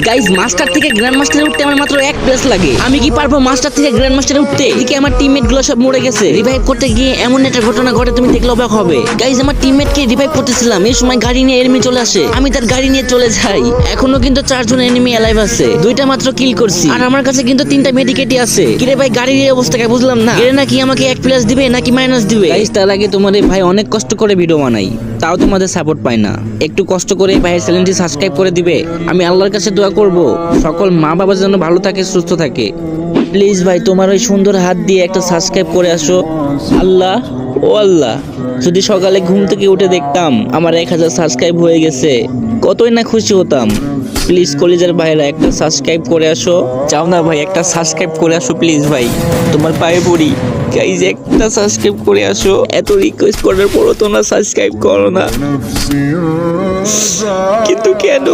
Guys master থেকে grand মাস্টারে উঠতে আমার মাত্র 1 প্লেস লাগে। আমি কি পারবো মাস্টার থেকে গ্র্যান্ড মাস্টারে উঠতে? এদিকে আমার টিমমেট গুলো সব মরে গেছে। রিভাইভ করতে গিয়ে এমন একটা ঘটনা ঘটে তুমি দেখলে অবাক হবে। গাইস আমার টিমমেট কে রিভাইভ করতেছিলাম, এই সময় গাড়ি নিয়ে এনিমি চলে আসে। আমি তার গাড়ি নিয়ে চলে যাই। এখনো কিন্তু 4 জন এনিমি অ্যালাইভ আছে। 2টা মাত্র কিল করছি আর আমার কাছে কিন্তু 3টা মেডিকেটই আছে। কিরে ভাই গাড়ির এই অবস্থাকে বুঝলাম না। এর নাকি আমাকে 1 প্লাস দিবে নাকি মাইনাস দিবে? গাইস তার আগে তোমাদের ভাই অনেক কষ্ট করে ভিডিও বানাই, তাও তোমাদের সাপোর্ট পাই না। একটু কষ্ট করে ভাইয়ের চ্যানেলটি সাবস্ক্রাইব করে দিবে। আমি আল্লাহর কাছে দোয়া করব সকল মা বাবা যেন ভালো থাকে, সুস্থ থাকে। প্লিজ ভাই তোমার ওই সুন্দর হাত দিয়ে একটা সাবস্ক্রাইব করে আসো। আল্লাহ ও আল্লাহ, যদি সকালে ঘুম থেকে উঠে দেখতাম আমার 1000 সাবস্ক্রাইব হয়ে গেছে, কতই না খুশি হতাম। প্লিজ কলিজার ভাইরা একটা সাবস্ক্রাইব করে আসো। চাও না ভাই একটা সাবস্ক্রাইব করে আসো প্লিজ ভাই, তোমার পায়ে পড়ি। গাইজ একটা সাবস্ক্রাইব করে আসো। এত রিকোয়েস্ট করার পরও তোমরা সাবস্ক্রাইব করো না, কিন্তু কেন?